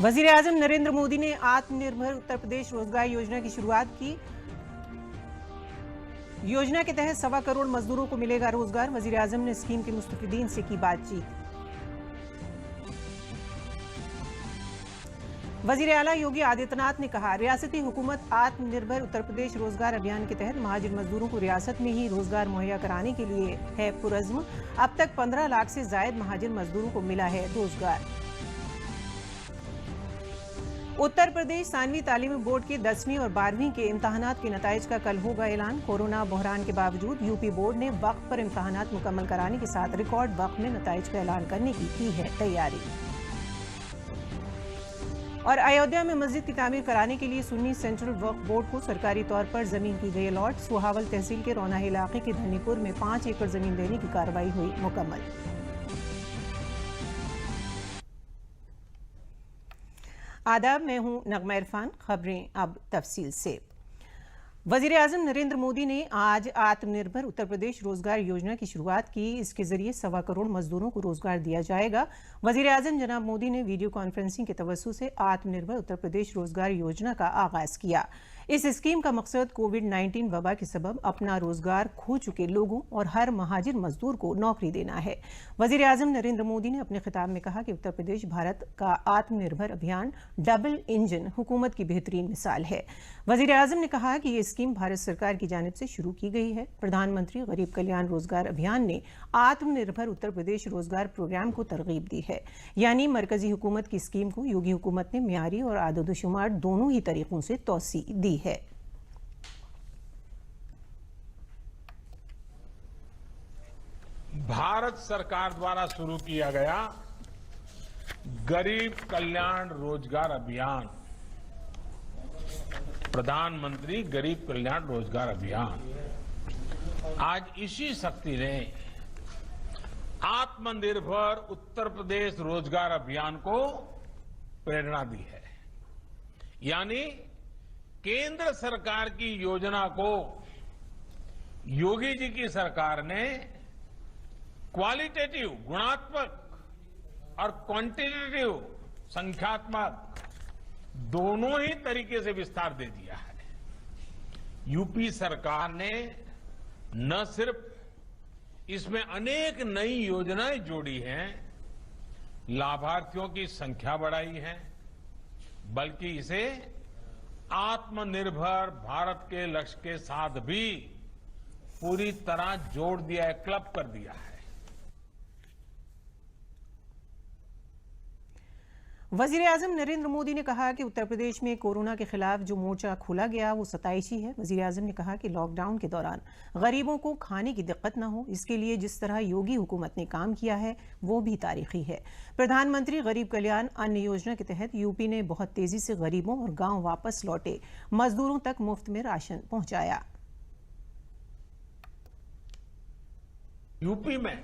वजीर-ए-आजम नरेंद्र मोदी ने आत्मनिर्भर उत्तर प्रदेश रोजगार योजना की शुरुआत की। योजना के तहत 1.25 करोड़ मजदूरों को मिलेगा रोजगार। वजीर-ए-आजम ने स्कीम के मुस्तफिदीन से की बातचीत। वजीर आला योगी आदित्यनाथ ने कहा, रियासती हुकूमत आत्मनिर्भर उत्तर प्रदेश रोजगार अभियान के तहत महाजर मजदूरों को रियासत में ही रोजगार मुहैया कराने के लिए है पुरज़्म। अब तक 15 लाख से जायद महाजर मजदूरों को मिला है रोजगार। उत्तर प्रदेश सानवी तालीमी बोर्ड के 10वीं और 12वीं के इम्तहानात के नताइज का कल होगा ऐलान। कोरोना बहरान के बावजूद यूपी बोर्ड ने वक्त पर इम्तहानात मुकम्मल कराने के साथ रिकॉर्ड वक्त में नताइज का ऐलान करने की है तैयारी। और अयोध्या में मस्जिद की तामीर कराने के लिए सुन्नी सेंट्रल वक्फ बोर्ड को सरकारी तौर पर जमीन की गई अलॉट। सुहावल तहसील के रौनाही इलाके के धनीपुर में 5 एकड़ जमीन देने की कार्रवाई हुई मुकम्मल। आदाब, मैं हूं नगमा इरफान। खबरें अब तफसील से। वजीर-ए-आजम नरेंद्र मोदी ने आज आत्मनिर्भर उत्तर प्रदेश रोजगार योजना की शुरुआत की। इसके जरिए 1.25 करोड़ मजदूरों को रोजगार दिया जाएगा। वजीर-ए-आजम जनाब मोदी ने वीडियो कॉन्फ्रेंसिंग के तवज्जुह से आत्मनिर्भर उत्तर प्रदेश रोजगार योजना का आगाज किया। इस स्कीम का मकसद कोविड-19 वबा के सबब अपना रोजगार खो चुके लोगों और हर महाजिर मजदूर को नौकरी देना है। वजीर-ए-आजम नरेंद्र मोदी ने अपने खिताब में कहा कि उत्तर प्रदेश भारत का आत्मनिर्भर अभियान डबल इंजन हुकूमत की बेहतरीन मिसाल है। वजीर-ए-आजम ने कहा कि ये स्कीम भारत सरकार की जानिब से शुरू की गई है। प्रधानमंत्री गरीब कल्याण रोजगार अभियान ने आत्मनिर्भर उत्तर प्रदेश रोजगार प्रोग्राम को तरगीब दी है। यानी मरकजी हुकूमत की स्कीम को योगी हुकूमत ने मियारी और आददोशुमार दोनों ही तरीकों से तौसी दी है। भारत सरकार द्वारा शुरू किया गया गरीब कल्याण रोजगार अभियान, प्रधानमंत्री गरीब कल्याण रोजगार अभियान, आज इसी शक्ति ने आत्मनिर्भर उत्तर प्रदेश रोजगार अभियान को प्रेरणा दी है। यानी केंद्र सरकार की योजना को योगी जी की सरकार ने क्वालिटेटिव गुणात्मक और क्वांटिटेटिव संख्यात्मक दोनों ही तरीके से विस्तार दे दिया है। यूपी सरकार ने न सिर्फ इसमें अनेक नई योजनाएं जोड़ी हैं, लाभार्थियों की संख्या बढ़ाई है, बल्कि इसे आत्मनिर्भर भारत के लक्ष्य के साथ भी पूरी तरह जोड़ दिया है, क्लब कर दिया है। वजीर-ए-आजम नरेंद्र मोदी ने कहा कि उत्तर प्रदेश में कोरोना के खिलाफ जो मोर्चा खोला गया वो सताइशी है। वजीर-ए-आजम ने कहा कि लॉकडाउन के दौरान गरीबों को खाने की दिक्कत न हो, इसके लिए जिस तरह योगी हुकूमत ने काम किया है वो भी तारीखी है। प्रधानमंत्री गरीब कल्याण अन्न योजना के तहत यूपी ने बहुत तेजी से गरीबों और गांव वापस लौटे मजदूरों तक मुफ्त में राशन पहुंचाया। यूपी में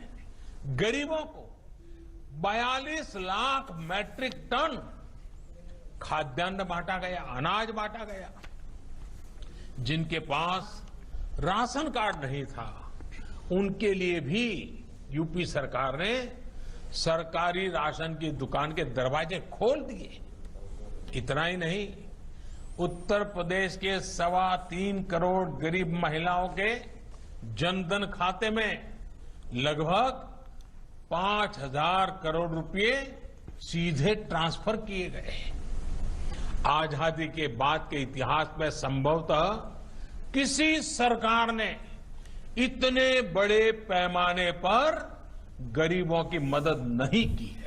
गरीबों को 42 लाख मैट्रिक टन खाद्यान्न बांटा गया, अनाज बांटा गया। जिनके पास राशन कार्ड नहीं था उनके लिए भी यूपी सरकार ने सरकारी राशन की दुकान के दरवाजे खोल दिए। इतना ही नहीं, उत्तर प्रदेश के 3.25 करोड़ गरीब महिलाओं के जनधन खाते में लगभग 5,000 करोड़ रुपए सीधे ट्रांसफर किए गए। आजादी के बाद के इतिहास में संभवतः किसी सरकार ने इतने बड़े पैमाने पर गरीबों की मदद नहीं की है।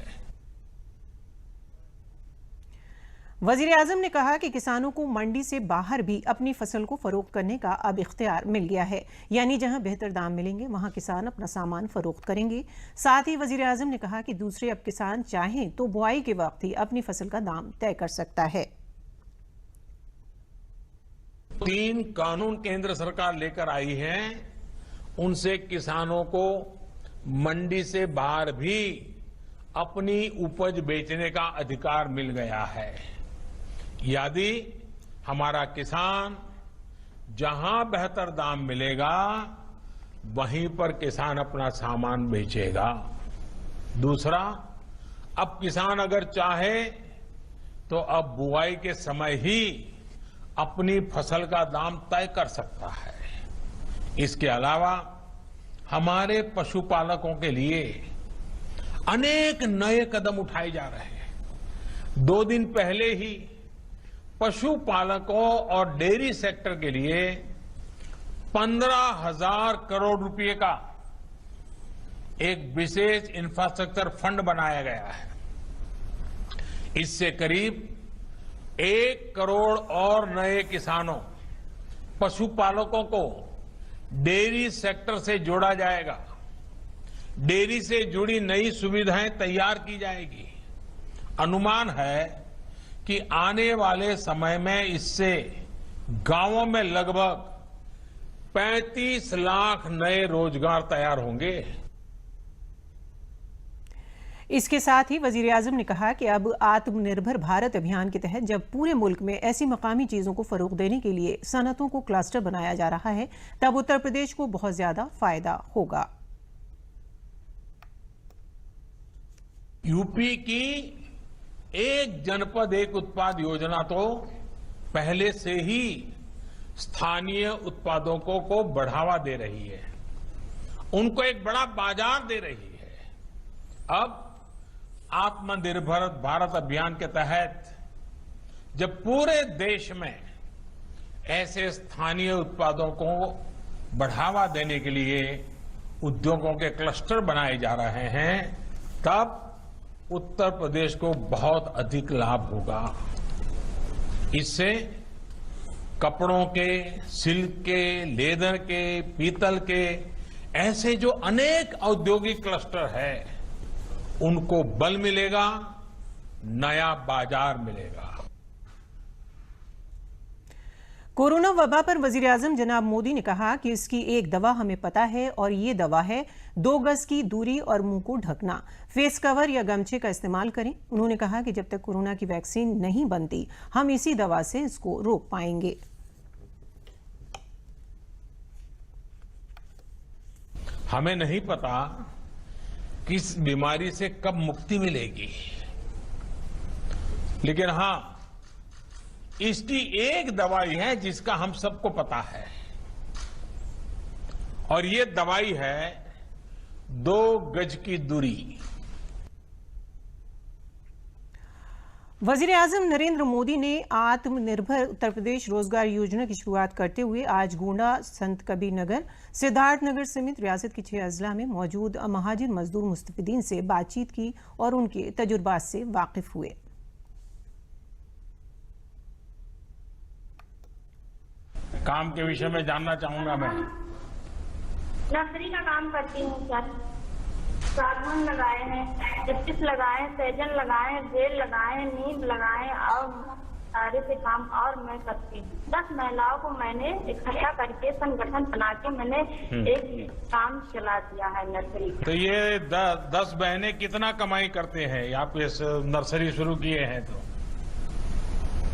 वजीर-ए-आजम ने कहा कि किसानों को मंडी से बाहर भी अपनी फसल को फरोख्त करने का अब इख्तियार मिल गया है। यानी जहां बेहतर दाम मिलेंगे वहां किसान अपना सामान फरोख्त करेंगे। साथ ही वजीर-ए-आजम ने कहा कि दूसरे अब किसान चाहें तो बुआई के वक्त ही अपनी फसल का दाम तय कर सकता है। 3 कानून केंद्र सरकार लेकर आई है, उनसे किसानों को मंडी से बाहर भी अपनी उपज बेचने का अधिकार मिल गया है। यदि हमारा किसान जहां बेहतर दाम मिलेगा वहीं पर किसान अपना सामान बेचेगा। दूसरा, अब किसान अगर चाहे तो अब बुआई के समय ही अपनी फसल का दाम तय कर सकता है। इसके अलावा हमारे पशुपालकों के लिए अनेक नए कदम उठाए जा रहे हैं। 2 दिन पहले ही पशुपालकों और डेयरी सेक्टर के लिए 15,000 करोड़ रुपए का एक विशेष इंफ्रास्ट्रक्चर फंड बनाया गया है। इससे करीब 1 करोड़ और नए किसानों, पशुपालकों को डेयरी सेक्टर से जोड़ा जाएगा। डेयरी से जुड़ी नई सुविधाएं तैयार की जाएगी। अनुमान है कि आने वाले समय में इससे गांवों में लगभग 35 लाख नए रोजगार तैयार होंगे। इसके साथ ही वजीर-ए-आजम ने कहा कि अब आत्मनिर्भर भारत अभियान के तहत जब पूरे मुल्क में ऐसी मकामी चीजों को फरोग देने के लिए सनतों को क्लस्टर बनाया जा रहा है, तब उत्तर प्रदेश को बहुत ज्यादा फायदा होगा। यूपी की एक जनपद एक उत्पाद योजना तो पहले से ही स्थानीय उत्पादों को बढ़ावा दे रही है, उनको एक बड़ा बाजार दे रही है। अब आत्मनिर्भर भारत अभियान के तहत जब पूरे देश में ऐसे स्थानीय उत्पादों को बढ़ावा देने के लिए उद्योगों के क्लस्टर बनाए जा रहे हैं, तब उत्तर प्रदेश को बहुत अधिक लाभ होगा। इससे कपड़ों के, सिल्क के, लेदर के, पीतल के ऐसे जो अनेक औद्योगिक क्लस्टर है, उनको बल मिलेगा, नया बाजार मिलेगा। कोरोना वबा पर वजीर-ए-आजम जनाब मोदी ने कहा कि इसकी एक दवा हमें पता है और ये दवा है 2 गज की दूरी और मुंह को ढकना। फेस कवर या गमछे का इस्तेमाल करें। उन्होंने कहा कि जब तक कोरोना की वैक्सीन नहीं बनती, हम इसी दवा से इसको रोक पाएंगे। हमें नहीं पता किस बीमारी से कब मुक्ति मिलेगी, लेकिन हां, इसकी एक दवाई है जिसका हम सबको पता है, और ये दवाई है 2 गज की दूरी। वजीर-ए-आजम नरेंद्र मोदी ने आत्मनिर्भर उत्तर प्रदेश रोजगार योजना की शुरुआत करते हुए आज गोंडा, संत कबीर नगर, सिद्धार्थनगर समेत रियासत के 6 अजला में मौजूद महाजिर मजदूर मुस्तफिदीन से बातचीत की और उनके तजुर्बात से वाकिफ हुए। काम के विषय में जानना चाहूंगा मैं। नर्सरी का काम करती हूँ सर। सागवान लगाए हैं, चिप्स लगाए, सहजन लगाए, बेल लगाए, नीम लगाए और सारे से काम और मैं करती हूँ। 10 महिलाओं को मैंने इकट्ठा करके संगठन बना के मैंने एक काम चला दिया है नर्सरी। तो ये 10 बहनें कितना कमाई करते हैं? आप इस नर्सरी शुरू किए हैं तो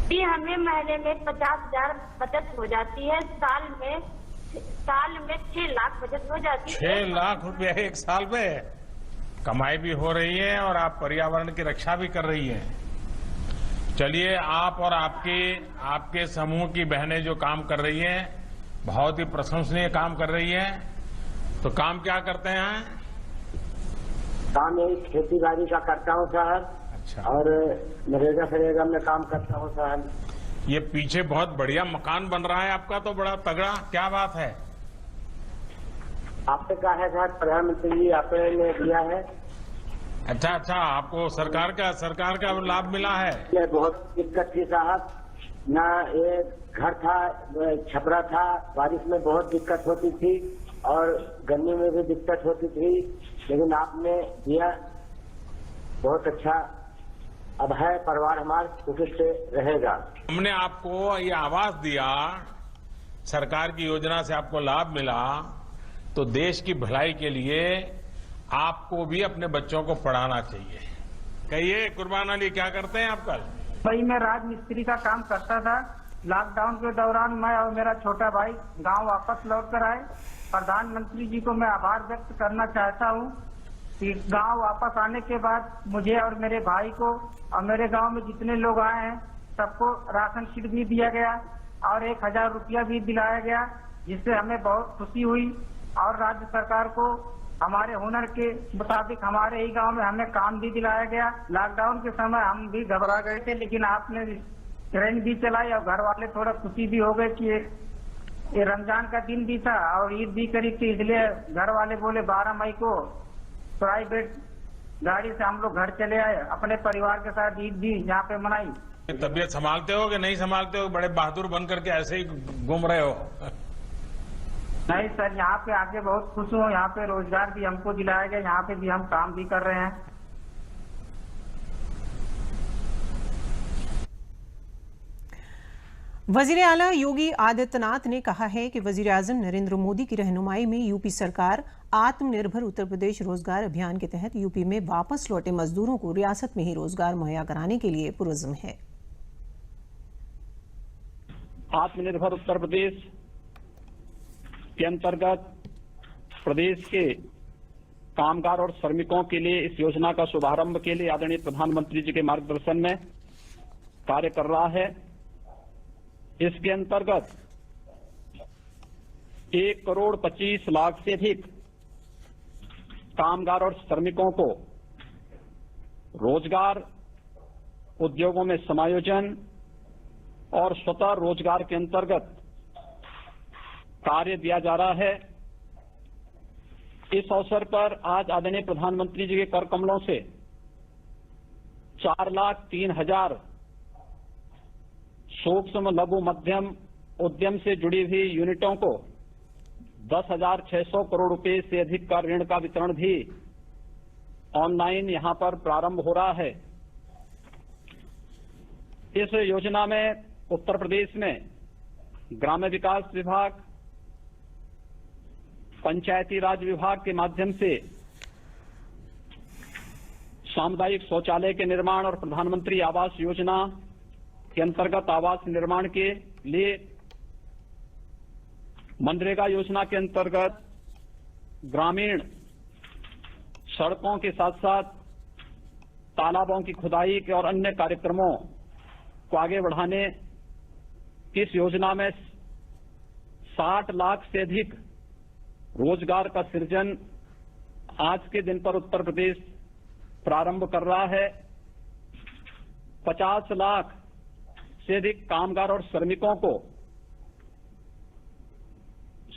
जी हमें महीने में 50,000 बचत हो जाती है, साल में 6 लाख बचत हो जाती है। 6 लाख रुपया एक साल में कमाई भी हो रही है और आप पर्यावरण की रक्षा भी कर रही हैं। चलिए, आप और आपके समूह की बहनें जो काम कर रही हैं, बहुत ही प्रशंसनीय काम कर रही हैं। तो काम क्या करते हैं? काम यही खेती बाड़ी का करता हूँ साहब। अच्छा। और नरेगा में काम करता हूँ साहब। ये पीछे बहुत बढ़िया मकान बन रहा है आपका, तो बड़ा तगड़ा, क्या बात है? आपने कहा है साहब, प्रधानमंत्री जी आपने दिया है। अच्छा, आपको सरकार का लाभ मिला है? ये बहुत दिक्कत थी साहब, ना ये घर था, छपरा था, बारिश में बहुत दिक्कत होती थी और गर्मी में भी दिक्कत होती थी, लेकिन आपने दिया, बहुत अच्छा। अब है परिवार हमारा सुखी से रहेगा। हमने आपको ये आवास दिया, सरकार की योजना से आपको लाभ मिला, तो देश की भलाई के लिए आपको भी अपने बच्चों को पढ़ाना चाहिए। कहिए कुर्बान अली, क्या करते हैं आप कल? भाई मैं राजमिस्त्री का काम करता था। लॉकडाउन के दौरान मैं और मेरा छोटा भाई गांव वापस लौट कर आए। प्रधानमंत्री जी को मैं आभार व्यक्त करना चाहता हूं गांव वापस आने के बाद मुझे और मेरे भाई को और मेरे गांव में जितने लोग आए हैं सबको राशन किट भी दिया गया और 1000 रुपया भी दिलाया गया, जिससे हमें बहुत खुशी हुई। और राज्य सरकार को हमारे हुनर के मुताबिक हमारे ही गांव में हमें काम भी दिलाया गया। लॉकडाउन के समय हम भी घबरा गए थे, लेकिन आपने ट्रेन भी चलाई और घर वाले थोड़ा खुशी भी हो गए कि ये रमजान का दिन भी था और ईद भी करीब थी, इसलिए घर वाले बोले 12 मई को प्राइवेट गाड़ी से हम लोग घर चले आए, अपने परिवार के साथ ईद भी यहाँ पे मनाई। तबीयत संभालते हो कि नहीं संभालते हो? बड़े बहादुर बन करके ऐसे ही घूम रहे हो? नहीं सर, यहाँ पे आके बहुत खुश हूँ। यहाँ पे रोजगार भी हमको दिलाया गया, यहाँ पे भी हम काम भी कर रहे हैं। वजीर आला योगी आदित्यनाथ ने कहा है कि वजीर आजम नरेंद्र मोदी की रहनुमाई में यूपी सरकार आत्मनिर्भर उत्तर प्रदेश रोजगार अभियान के तहत यूपी में वापस लौटे मजदूरों को रियासत में ही रोजगार मुहैया कराने के लिए पुरज़्म है। आत्मनिर्भर उत्तर प्रदेश के अंतर्गत प्रदेश के कामगार और श्रमिकों के लिए इस योजना का शुभारंभ के लिए आदरणीय प्रधानमंत्री जी के मार्गदर्शन में कार्य कर रहा है। इसके अंतर्गत 1,25,00,000 से अधिक कामगार और श्रमिकों को रोजगार, उद्योगों में समायोजन और स्वतः रोजगार के अंतर्गत कार्य दिया जा रहा है। इस अवसर पर आज आदरणीय प्रधानमंत्री जी के कर कमलों से 4,03,000 सूक्ष्म लघु मध्यम उद्यम से जुड़ी हुई यूनिटों को 10,600 करोड़ रुपए से अधिक का ऋण का वितरण भी ऑनलाइन यहां पर प्रारंभ हो रहा है। इस योजना में उत्तर प्रदेश में ग्राम्य विकास विभाग, पंचायती राज विभाग के माध्यम से सामुदायिक शौचालय के निर्माण और प्रधानमंत्री आवास योजना के अंतर्गत आवास निर्माण के लिए, मनरेगा योजना के अंतर्गत ग्रामीण सड़कों के साथ साथ तालाबों की खुदाई के और अन्य कार्यक्रमों को आगे बढ़ाने इस योजना में 60 लाख से अधिक रोजगार का सृजन आज के दिन पर उत्तर प्रदेश प्रारंभ कर रहा है। 50 लाख से अधिक कामगार और श्रमिकों को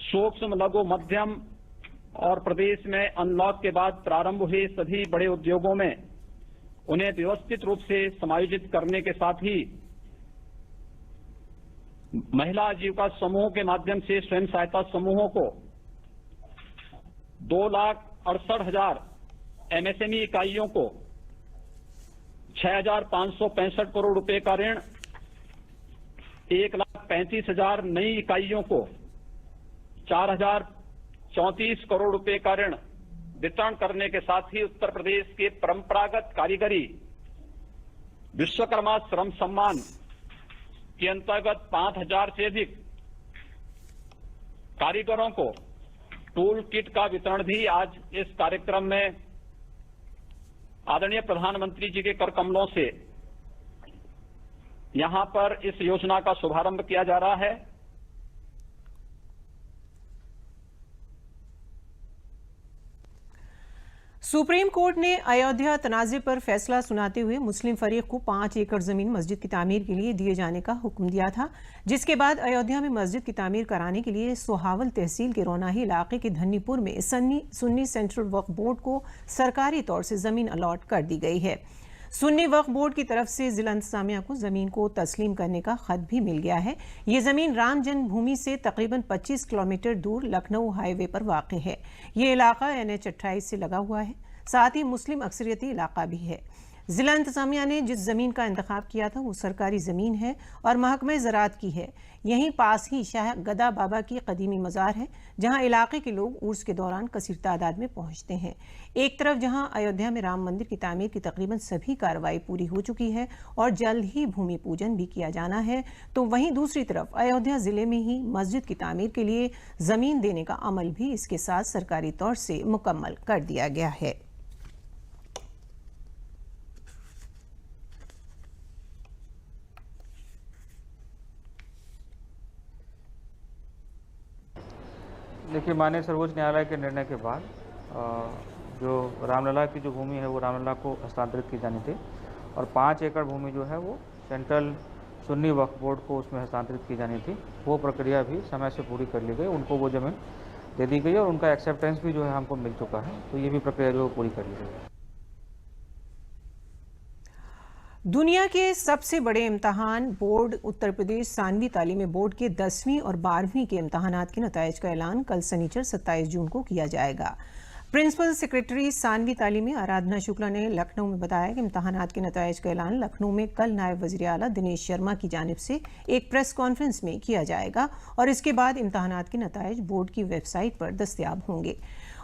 सूक्ष्म लघु मध्यम और प्रदेश में अनलॉक के बाद प्रारंभ हुए सभी बड़े उद्योगों में उन्हें व्यवस्थित रूप से समायोजित करने के साथ ही महिला आजीविका समूहों के माध्यम से स्वयं सहायता समूहों को 2,68,000 एमएसएमई इकाइयों को 6,565 करोड़ रुपए का ऋण, 1,35,000 नई इकाइयों को 4,034 करोड़ रुपए का ऋण वितरण करने के साथ ही उत्तर प्रदेश के परंपरागत कारीगरी विश्वकर्मा श्रम सम्मान के अंतर्गत 5,000 से अधिक कारीगरों को टूल किट का वितरण भी आज इस कार्यक्रम में आदरणीय प्रधानमंत्री जी के कर कमलों से यहां पर इस योजना का शुभारंभ किया जा रहा है। सुप्रीम कोर्ट ने अयोध्या तनाज़े पर फैसला सुनाते हुए मुस्लिम फरीक को 5 एकड़ जमीन मस्जिद की तामीर के लिए दिए जाने का हुक्म दिया था, जिसके बाद अयोध्या में मस्जिद की तामीर कराने के लिए सोहावल तहसील के रोनाही इलाके के धन्नीपुर में सुन्नी सेंट्रल वक्फ बोर्ड को सरकारी तौर से जमीन अलॉट कर दी गई है। सुन्नी वक्फ बोर्ड की तरफ से जिला इंतजामिया को जमीन को तस्लीम करने का खत भी मिल गया है। ये जमीन राम जन्मभूमि से तकरीबन 25 किलोमीटर दूर लखनऊ हाईवे पर वाक़ है। ये इलाका NH 28 से लगा हुआ है, साथ ही मुस्लिम अक्सरियती इलाका भी है। जिला इंतजामिया ने जिस जमीन का इंतखाब किया था वो सरकारी जमीन है और महकमे ज़राअत की है। यहीं पास ही शाह गदा बाबा की कदीमी मज़ार है, जहां इलाके के लोग उर्स के दौरान कसीर तादाद में पहुंचते हैं। एक तरफ जहां अयोध्या में राम मंदिर की तामीर की तकरीबन सभी कार्रवाई पूरी हो चुकी है और जल्द ही भूमि पूजन भी किया जाना है, तो वहीं दूसरी तरफ अयोध्या जिले में ही मस्जिद की तामीर के लिए जमीन देने का अमल भी इसके साथ सरकारी तौर से मुकम्मल कर दिया गया है। देखिए, माननीय सर्वोच्च न्यायालय के निर्णय के बाद जो रामलला की जो भूमि है वो रामलला को हस्तांतरित की जानी थी और 5 एकड़ भूमि जो है वो सेंट्रल सुन्नी वक्फ बोर्ड को उसमें हस्तांतरित की जानी थी। वो प्रक्रिया भी समय से पूरी कर ली गई, उनको वो ज़मीन दे दी गई और उनका एक्सेप्टेंस भी जो है हमको मिल चुका है, तो ये भी प्रक्रिया जो है पूरी कर ली गई है। दुनिया के सबसे बड़े इम्तहान बोर्ड उत्तर प्रदेश सानवी तालीमी बोर्ड के 10वीं और 12वीं के इम्तहानात के नताइज का ऐलान कल शनिचर 27 जून को किया जाएगा। प्रिंसिपल सेक्रेटरी सानवी तालीमी आराधना शुक्ला ने लखनऊ में बताया कि इम्तहानात के नताइज का ऐलान लखनऊ में कल नायब वज़ीर आला दिनेश शर्मा की जानिब से एक प्रेस कॉन्फ्रेंस में किया जाएगा और इसके बाद इम्तहानात के नताइज बोर्ड की वेबसाइट पर दस्तयाब होंगे।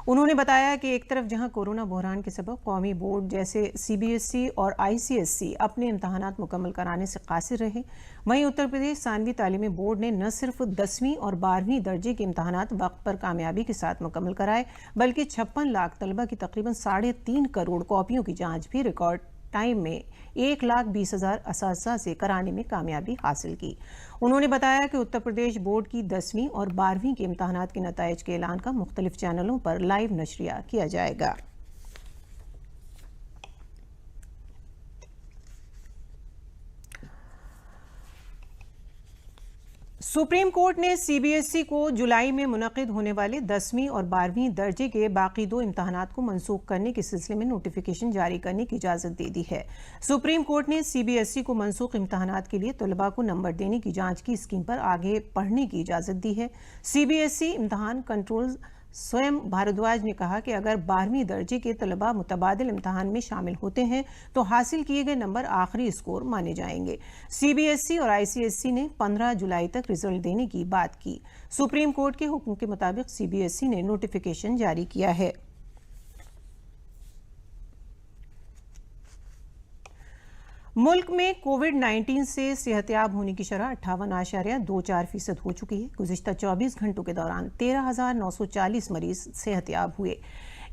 उन्होंने बताया कि एक तरफ जहां कोरोना बहरान के सबब कौमी बोर्ड जैसे CBSE और ICSE अपने इम्तहानात मुकम्मल कराने से कासिर रहे, वहीं उत्तर प्रदेश सानवी तालीमी बोर्ड ने न सिर्फ 10वीं और 12वीं दर्जे के इम्तहानात वक्त पर कामयाबी के साथ मुकम्मल कराए, बल्कि 56 लाख तलबा की तकरीबन 3.5 करोड़ कॉपियों की जाँच भी रिकॉर्ड टाइम में 1,20,000 असातिज़ा से कराने में कामयाबी हासिल की। उन्होंने बताया कि उत्तर प्रदेश बोर्ड की 10वीं और 12वीं के इम्तहानात के नताइज के ऐलान का मुख्तलिफ चैनलों पर लाइव नशरिया किया जाएगा। सुप्रीम कोर्ट ने CBSE को जुलाई में मुनक़िद होने वाले 10वीं और 12वीं दर्जे के बाकी 2 इम्तहानात को मनसूख करने के सिलसिले में नोटिफिकेशन जारी करने की इजाज़त दे दी है। सुप्रीम कोर्ट ने CBSE को मनसूख इम्तहानात के लिए तलबा को नंबर देने की जांच की स्कीम पर आगे बढ़ने की इजाज़त दी है। CBSE इम्तहान कंट्रोल स्वयं भारद्वाज ने कहा कि अगर 12वीं दर्जे के तलबा मुतबादिल इम्तहान में शामिल होते हैं तो हासिल किए गए नंबर आखिरी स्कोर माने जाएंगे। CBSE और ICSE ने 15 जुलाई तक रिजल्ट देने की बात की। सुप्रीम कोर्ट के हुक्म के मुताबिक CBSE ने नोटिफिकेशन जारी किया है। मुल्क में कोविड-19 से सेहतयाब होने की शरह 58.24% हो चुकी है। गुज़िश्ता 24 घंटों के दौरान 13,940 मरीज सेहतयाब हुए।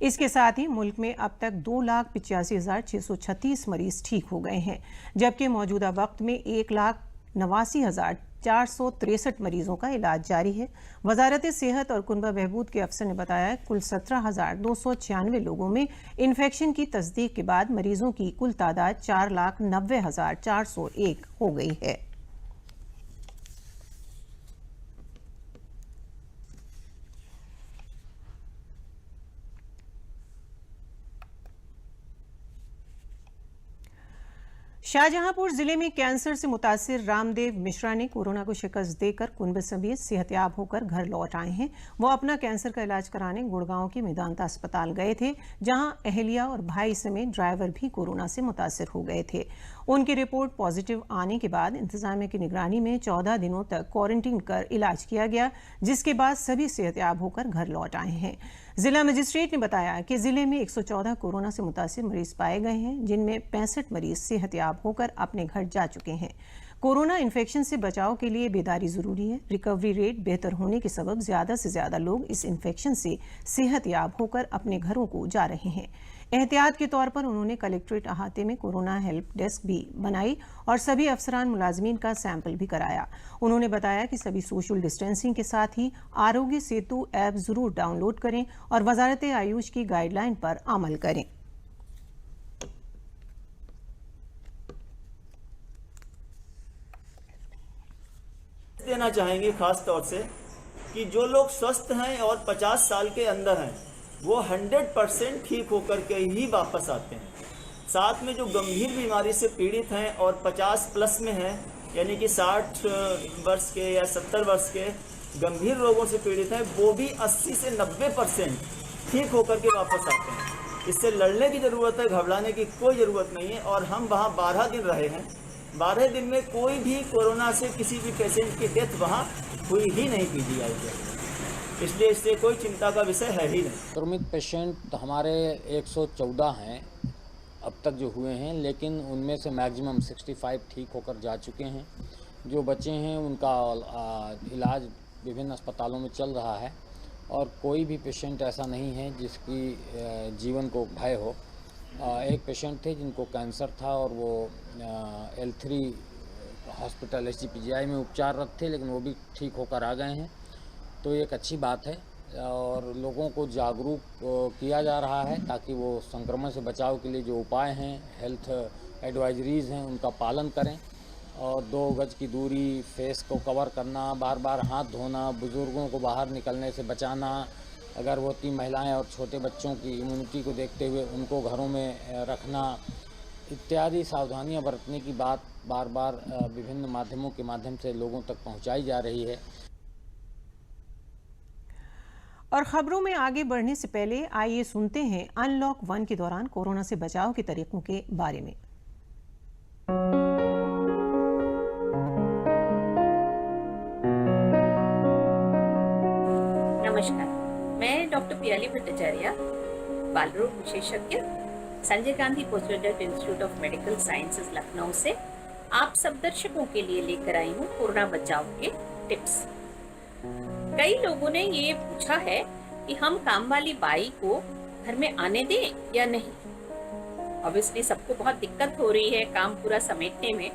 इसके साथ ही मुल्क में अब तक 2,85,636 मरीज ठीक हो गए हैं, जबकि मौजूदा वक्त में 1,89,463 मरीजों का इलाज जारी है। वजारत सेहत और कुनबा बहबूद के अफसर ने बताया कुल 17,296 लोगों में इन्फेक्शन की तस्दीक के बाद मरीजों की कुल तादाद 4,90,401 हो गई है। शाहजहांपुर जिले में कैंसर से मुतासिर रामदेव मिश्रा ने कोरोना को शिकस्त देकर कुनबे समेत सेहतयाब होकर घर लौट आए हैं। वो अपना कैंसर का इलाज कराने गुड़गांव के मेदांता अस्पताल गए थे, जहां अहलिया और भाई समेत ड्राइवर भी कोरोना से मुतासिर हो गए थे। उनकी रिपोर्ट पॉजिटिव आने के बाद इंतजामिया की निगरानी में 14 दिनों तक क्वारंटीन कर इलाज किया गया, जिसके बाद सभी सेहतयाब होकर घर लौट आए हैं। जिला मजिस्ट्रेट ने बताया कि जिले में 114 कोरोना से मुतासिर मरीज पाए गए हैं, जिनमें 65 मरीज सेहतयाब होकर अपने घर जा चुके हैं। कोरोना इन्फेक्शन से बचाव के लिए बेदारी जरूरी है। रिकवरी रेट बेहतर होने के सबब ज्यादा से ज्यादा लोग इस इन्फेक्शन से सेहतयाब होकर अपने घरों को जा रहे हैं। एहतियात के तौर पर उन्होंने कलेक्ट्रेट अहाते में कोरोना हेल्प डेस्क भी बनाई और सभी अफसरान मुलाजमीन का सैंपल भी कराया। उन्होंने बताया कि सभी सोशल डिस्टेंसिंग के साथ ही आरोग्य सेतु ऐप जरूर डाउनलोड करें और वजारत आयुष की गाइडलाइन पर अमल करें। देना चाहेंगे खास तौर से कि जो लोग स्वस्थ हैं और 50 साल के अंदर हैं वो 100% ठीक होकर के ही वापस आते हैं। साथ में जो गंभीर बीमारी से पीड़ित हैं और 50 प्लस में हैं, यानी कि 60 वर्ष के या 70 वर्ष के गंभीर रोगों से पीड़ित हैं, वो भी 80 से 90% ठीक होकर के वापस आते हैं। इससे लड़ने की ज़रूरत है, घबराने की कोई ज़रूरत नहीं है। और हम वहाँ 12 दिन रहे हैं, 12 दिन में कोई भी कोरोना से किसी भी पेशेंट की डेथ वहाँ हुई ही नहीं PGI के, इसलिए इससे कोई चिंता का विषय है ही नहीं। संक्रमित पेशेंट हमारे 114 हैं अब तक जो हुए हैं, लेकिन उनमें से मैक्सिमम 65 ठीक होकर जा चुके हैं। जो बचे हैं उनका इलाज विभिन्न अस्पतालों में चल रहा है और कोई भी पेशेंट ऐसा नहीं है जिसकी जीवन को भय हो। एक पेशेंट थे जिनको कैंसर था और वो L3 हॉस्पिटल SGPGI में उपचाररत थे, लेकिन वो भी ठीक होकर आ गए हैं। तो एक अच्छी बात है। और लोगों को जागरूक किया जा रहा है ताकि वो संक्रमण से बचाव के लिए जो उपाय हैं, हेल्थ एडवाइजरीज हैं, उनका पालन करें। और 2 गज की दूरी, फेस को कवर करना, बार बार हाथ धोना, बुज़ुर्गों को बाहर निकलने से बचाना, गर्भवती महिलाएं और छोटे बच्चों की इम्यूनिटी को देखते हुए उनको घरों में रखना इत्यादि सावधानियां बरतने की बात बार बार विभिन्न माध्यमों के माध्यम से लोगों तक पहुंचाई जा रही है। और खबरों में आगे बढ़ने से पहले आइए सुनते हैं अनलॉक 1 के दौरान कोरोना से बचाव के तरीकों के बारे में। नमस्कार, मैं डॉक्टर पियाली भट्टाचार्य, बाल रोग विशेषज्ञ, Sanjay Gandhi post graduate institute of medical sciences Lucknow से आप सब दर्शकों के लिए लेकर आई हूँ कोरोना बचाव के टिप्स। कई लोगों ने ये पूछा है कि हम काम वाली बाई को घर में आने दें या नहीं। ऑब्वियसली सबको बहुत दिक्कत हो रही है काम पूरा समेटने में,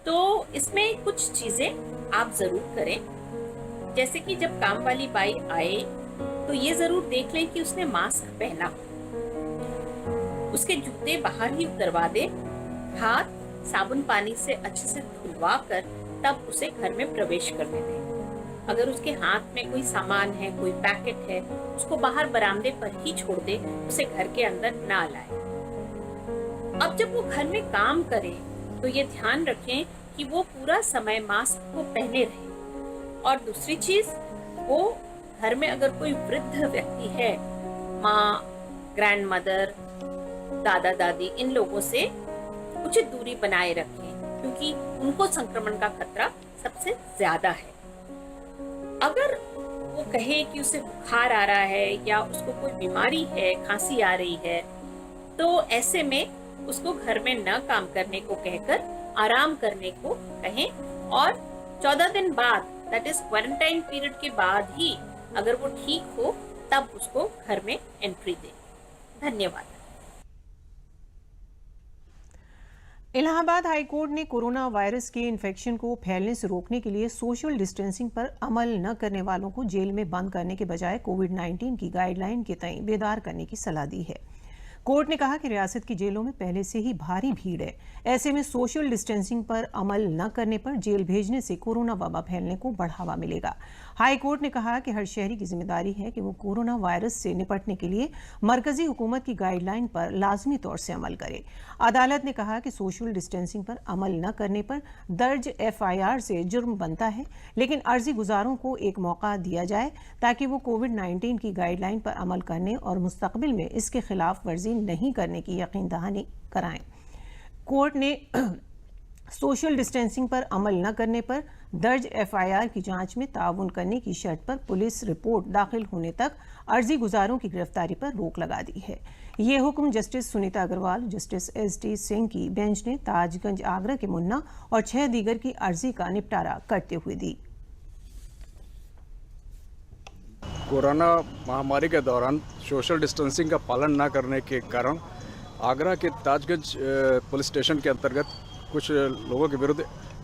तो इसमें कुछ चीजें आप जरूर करें। जैसे कि जब काम वाली बाई आए तो ये जरूर देख लें कि उसने मास्क पहना, उसके जूते बाहर ही उतरवा दे, हाथ साबुन पानी से अच्छे से धुलवा कर तब उसे घर में प्रवेश करने दें। अगर उसके हाथ में कोई सामान है, कोई पैकेट है, उसको बाहर बरामदे पर ही छोड़ दे, उसे घर के अंदर ना लाए। अब जब वो घर में काम करे तो ये ध्यान रखें कि वो पूरा समय मास्क को पहने रहे। और दूसरी चीज, वो घर में अगर कोई वृद्ध व्यक्ति है, माँ, ग्रैंड मदर, दादा दादी, इन लोगों से उचित दूरी बनाए रखें क्योंकि उनको संक्रमण का खतरा सबसे ज्यादा है। अगर वो कहे कि उसे बुखार आ रहा है या उसको कोई बीमारी है, खांसी आ रही है, तो ऐसे में उसको घर में न काम करने को कहकर आराम करने को कहें और 14 दिन बाद, दैट इज क्वारंटाइन पीरियड के बाद ही अगर वो ठीक हो तब उसको घर में एंट्री दें। धन्यवाद। इलाहाबाद हाई कोर्ट ने कोरोना वायरस के इन्फेक्शन को फैलने से रोकने के लिए सोशल डिस्टेंसिंग पर अमल न करने वालों को जेल में बंद करने के बजाय कोविड-19 की गाइडलाइन के तय बेदार करने की सलाह दी है। कोर्ट ने कहा कि रियासत की जेलों में पहले से ही भारी भीड़ है, ऐसे में सोशल डिस्टेंसिंग पर अमल न करने पर जेल भेजने से कोरोना वबा फैलने को बढ़ावा मिलेगा। हाई कोर्ट ने कहा कि हर शहरी की जिम्मेदारी है कि वो कोरोना वायरस से निपटने के लिए मरकजी हुकूमत की गाइडलाइन पर लाजमी तौर से अमल करे। अदालत ने कहा कि सोशल डिस्टेंसिंग पर अमल न करने पर दर्ज FIR से जुर्म बनता है, लेकिन अर्जी गुजारों को एक मौका दिया जाए ताकि वो कोविड-19 की गाइडलाइन पर अमल करने और मुस्तकबिल में इसके खिलाफ वर्जी नहीं करने की यकीन दहानी कराएं। कोर्ट ने सोशल डिस्टेंसिंग पर अमल न करने पर दर्ज FIR की जांच में ताउन करने की शर्त पर पुलिस रिपोर्ट दाखिल होने तक अर्जी गुजारों की गिरफ्तारी पर रोक लगा दी है। ये हुक्म justice Sunita Agarwal, justice ST Singh की बेंच ने ताजगंज आगरा के मुन्ना और 6 दीगर की अर्जी का निपटारा करते हुए दी। कोरोना महामारी के दौरान सोशल डिस्टेंसिंग का पालन न करने के कारण आगरा के ताजगंज पुलिस स्टेशन के अंतर्गत कुछ लोगों के विरुद्ध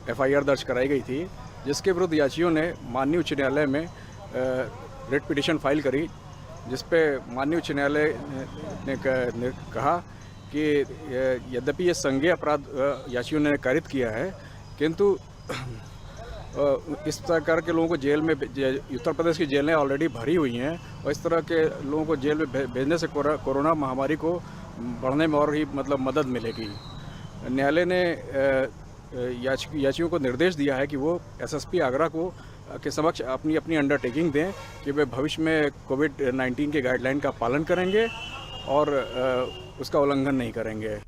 FIR दर्ज कराई गई थी, जिसके विरुद्ध याचियों ने माननीय उच्च न्यायालय में रिट पिटीशन फाइल करी, जिस पे माननीय उच्च न्यायालय ने कहा कि यद्यपि ये संज्ञेय अपराध याचियों ने कारित किया है, किंतु इस प्रकार के लोगों को जेल में, उत्तर प्रदेश की जेलें ऑलरेडी भरी हुई हैं और इस तरह के लोगों को जेल में भेजने से कोरोना महामारी को बढ़ने में और ही मदद मिलेगी। न्यायालय ने याचियों को निर्देश दिया है कि वो SSP आगरा को के समक्ष अपनी अंडरटेकिंग दें कि वे भविष्य में कोविड-19 के गाइडलाइन का पालन करेंगे और उसका उल्लंघन नहीं करेंगे।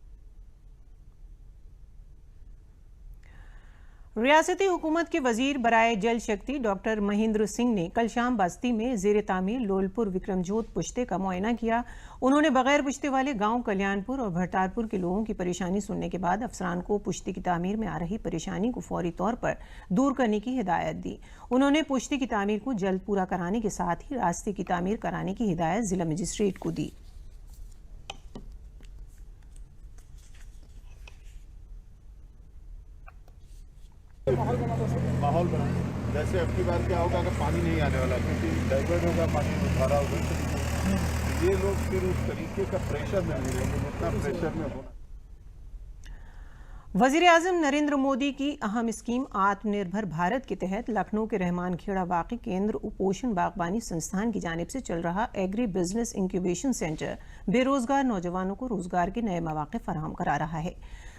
रियासती हुकूमत के वजीर बराए जल शक्ति डॉक्टर महेंद्र सिंह ने कल शाम बस्ती में ज़ेर तामीर लोलपुर विक्रमजोत पुश्ते का मुआयना किया। उन्होंने बगैर पुश्ते वाले गांव कल्याणपुर और भरतारपुर के लोगों की परेशानी सुनने के बाद अफसरान को पुश्ते की तामीर में आ रही परेशानी को फौरी तौर पर दूर करने की हिदायत दी। उन्होंने पुश्ते की तामीर को जल्द पूरा कराने के साथ ही रास्ते की तामीर कराने की हिदायत जिला मजिस्ट्रेट को दी। माहौल बना, जैसे अब की बार क्या होगा अगर पानी नहीं आने वाला, क्योंकि डाइवर्ट होगा, पानी धारा उधर से ये लोग फिर उस तरीके का प्रेशर में नहीं रहेंगे जितना प्रेशर में होना। वज़ीर-ए-आज़म नरेंद्र मोदी की अहम स्कीम आत्मनिर्भर भारत के तहत लखनऊ के रहमान खेड़ा वाक़ई केंद्र उपोषण बागबानी संस्थान की जानिब से चल रहा एग्री बिजनेस इंक्यूबेशन सेंटर बेरोजगार नौजवानों को रोजगार के नए मौके फराहम करा रहा है।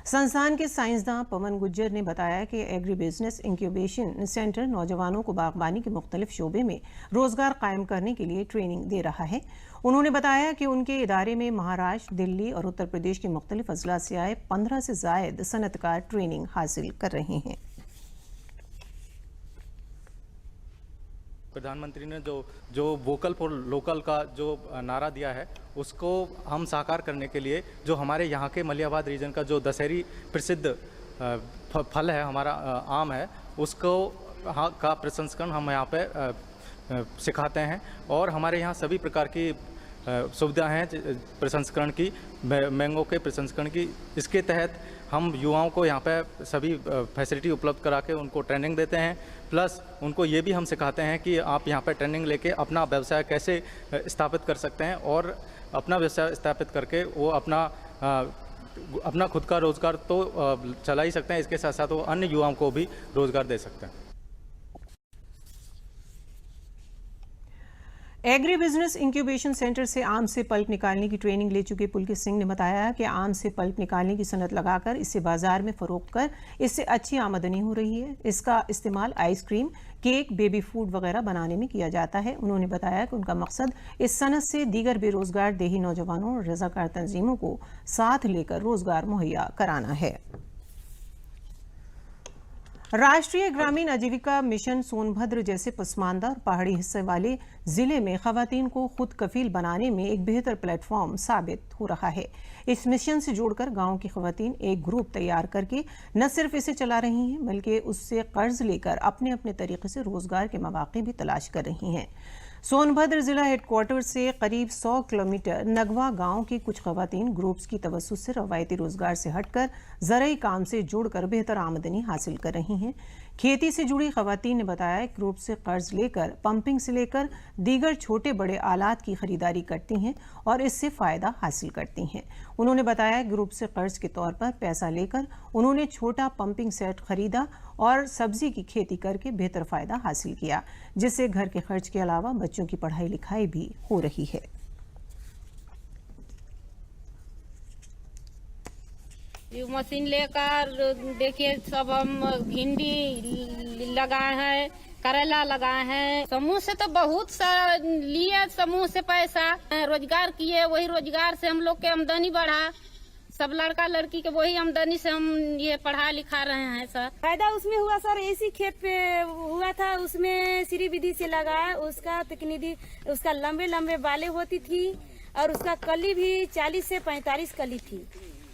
संस्थान के साइंसदान पवन गुज्जर ने बताया कि एग्री बिजनेस इंक्यूबेशन सेंटर नौजवानों को बागबानी के मुख्तलिफ शोबे में रोजगार कायम करने के लिए ट्रेनिंग दे रहा है। उन्होंने बताया कि उनके इदारे में महाराष्ट्र, दिल्ली और उत्तर प्रदेश के मुख्तलिफ अजला से आए 15 से ज़ायद सनतकार ट्रेनिंग हासिल कर रहे हैं। प्रधानमंत्री ने जो वोकल फॉर लोकल का जो नारा दिया है उसको हम साकार करने के लिए जो हमारे यहाँ के मलियाबाद रीजन का जो दशहरी प्रसिद्ध फल है, हमारा आम है, उसको का प्रसंस्करण हम यहाँ पे सिखाते हैं और हमारे यहाँ सभी प्रकार की सुविधा हैं प्रसंस्करण की, मैंगो के प्रसंस्करण की। इसके तहत हम युवाओं को यहाँ पे सभी फैसिलिटी उपलब्ध करा के उनको ट्रेनिंग देते हैं, प्लस उनको ये भी हम सिखाते हैं कि आप यहाँ पे ट्रेनिंग लेके अपना व्यवसाय कैसे स्थापित कर सकते हैं और अपना व्यवसाय स्थापित करके वो अपना खुद का रोज़गार तो चला ही सकते हैं, इसके साथ साथ वो अन्य युवाओं को भी रोज़गार दे सकते हैं। एग्री बिजनेस इंक्यूबेशन सेंटर से आम से पल्प निकालने की ट्रेनिंग ले चुके पुलकित सिंह ने बताया कि आम से पल्प निकालने की सनत लगाकर इसे बाजार में फरोख्त कर इससे अच्छी आमदनी हो रही है। इसका इस्तेमाल आइसक्रीम, केक, बेबी फूड वगैरह बनाने में किया जाता है। उन्होंने बताया कि उनका मकसद इस सनत से दीगर बेरोजगार देही नौजवानों और रजाकार तंजीमों को साथ लेकर रोजगार मुहैया कराना है। राष्ट्रीय ग्रामीण आजीविका मिशन सोनभद्र जैसे पसमानदा और पहाड़ी हिस्से वाले जिले में खवातीन को खुद कफील बनाने में एक बेहतर प्लेटफॉर्म साबित हो रहा है। इस मिशन से जोड़कर गांव की खवातीन एक ग्रुप तैयार करके न सिर्फ इसे चला रही हैं बल्कि उससे कर्ज लेकर अपने अपने तरीके से रोजगार के मौके भी तलाश कर रही हैं। सोनभद्र जिला हेडक्वार्टर से करीब 100 किलोमीटर नगवा गांव की कुछ खवातीन ग्रुप्स की तवज्जुह से रवायती रोजगार से हटकर ज़राई काम से जुड़कर बेहतर आमदनी हासिल कर रही हैं। खेती से जुड़ी खवातीन ने बताया कि ग्रुप से कर्ज लेकर पंपिंग से लेकर दीगर छोटे बड़े आलात की खरीदारी करती हैं और इससे फ़ायदा हासिल करती हैं। उन्होंने बताया ग्रुप से कर्ज के तौर पर पैसा लेकर उन्होंने छोटा पंपिंग सेट खरीदा और सब्जी की खेती करके बेहतर फ़ायदा हासिल किया, जिससे घर के खर्च के अलावा बच्चों की पढ़ाई लिखाई भी हो रही है। ये मशीन लेकर देखिए सब हम भिंडी लगाए हैं, करेला लगाए हैं। समूह से तो बहुत सारा लिए, समूह से पैसा रोजगार किए, वही रोजगार से हम लोग के आमदनी बढ़ा। सब लड़का लड़की के वही आमदनी से हम ये पढ़ा लिखा रहे हैं सर। फायदा उसमें हुआ सर, ऐसी खेत पे हुआ था, उसमें श्री विधि से लगाया, उसका तकनीकी उसका लंबे लंबे बालें होती थी और उसका कली भी 40 से 45 कली थी।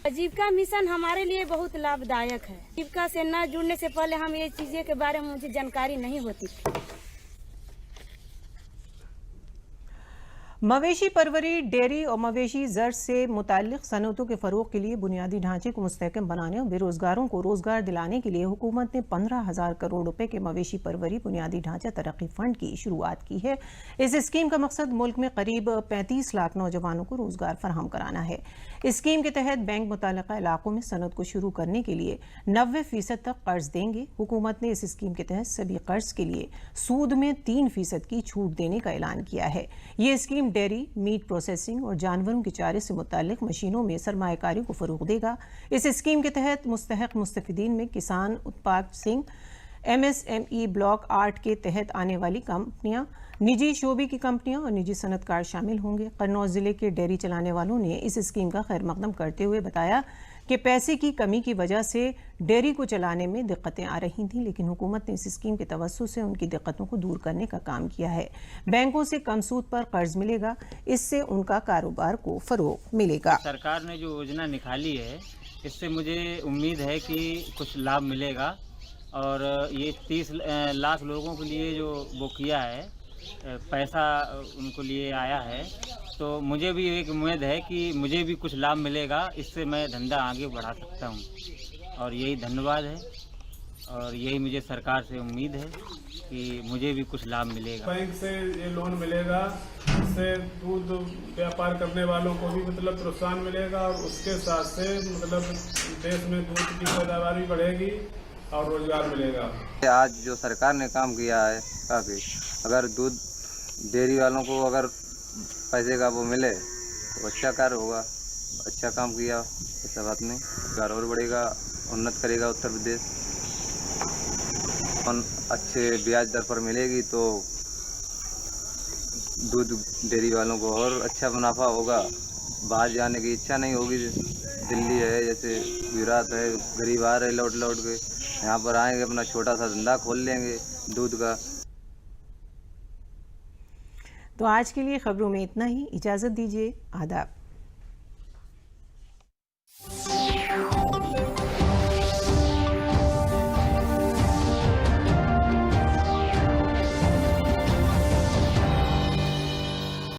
आजीविका मिशन हमारे लिए बहुत लाभदायक है। आजीविका से न जुड़ने से पहले हम ये चीजें के बारे में मुझे जानकारी नहीं होती थी। मवेशी परवरी, डेयरी और मवेशी जर से मुताल्लिक सनतों के फरोग के लिए बुनियादी ढांचे को मुस्तहकम बनाने और बेरोजगारों को रोजगार दिलाने के लिए हुकूमत ने 15,000 करोड़ रुपए के मवेशी परवरी बुनियादी ढांचा तरक्की फंड की शुरुआत की है। इस स्कीम का मकसद मुल्क में करीब 35 लाख नौजवानों को रोजगार फराहम कराना है। स्कीम के तहत बैंक मुताल्लिका इलाकों में सनत को शुरू करने के लिए 90% तक कर्ज देंगे। हुकूमत ने इस स्कीम के तहत सभी कर्ज के लिए सूद में 3% की छूट देने का ऐलान किया है। ये स्कीम डेयरी, मीट प्रोसेसिंग और जानवरों के चारे से मुताल्लिक मशीनों में सरमायाकारी को फरोग देगा। इस स्कीम के तहत मुस्तहक मुस्तफिदीन में किसान उत्पाद सिंह, MSME ब्लॉक 8 के तहत आने वाली कंपनियां, निजी शोबे की कंपनियां और निजी सनतकार शामिल होंगे। कन्नौज जिले के डेयरी चलाने वालों ने इस स्कीम का खैर मकदम करते हुए बताया कि पैसे की कमी की वजह से डेयरी को चलाने में दिक्कतें आ रही थीं, लेकिन हुकूमत ने इस स्कीम के तवज्जुह से उनकी दिक्कतों को दूर करने का काम किया है। बैंकों से कम सूद पर कर्ज मिलेगा, इससे उनका कारोबार को फरोग मिलेगा। सरकार ने जो योजना निकाली है इससे मुझे उम्मीद है कि कुछ लाभ मिलेगा और ये 30 लाख लोगों के लिए जो वो किया है, पैसा उनको लिए आया है, तो मुझे भी एक उम्मीद है कि मुझे भी कुछ लाभ मिलेगा, इससे मैं धंधा आगे बढ़ा सकता हूँ और यही धन्यवाद है। और यही मुझे सरकार से उम्मीद है कि मुझे भी कुछ लाभ मिलेगा। बैंक से ये लोन मिलेगा, इससे दूध व्यापार करने वालों को भी मतलब प्रोत्साहन मिलेगा और उसके साथ से मतलब देश में दूध की पैदावार भी बढ़ेगी और रोजगार मिलेगा। आज जो सरकार ने काम किया है काफ़ी, अगर दूध डेयरी वालों को अगर पैसे का वो मिले तो अच्छा कार्य होगा, अच्छा काम किया, ऐसा बात नहीं, रोजगार और बढ़ेगा, उन्नत करेगा उत्तर प्रदेश। अच्छे ब्याज दर पर मिलेगी तो दूध डेयरी वालों को और अच्छा मुनाफा होगा, बाहर जाने की इच्छा नहीं होगी। दिल्ली है, जैसे गुजरात है, गरीब आ रहे लौट लौट के, यहाँ पर आएंगे अपना छोटा सा धंधा खोल लेंगे दूध का। तो आज के लिए खबरों में इतना ही, इजाज़त दीजिए, आदाब।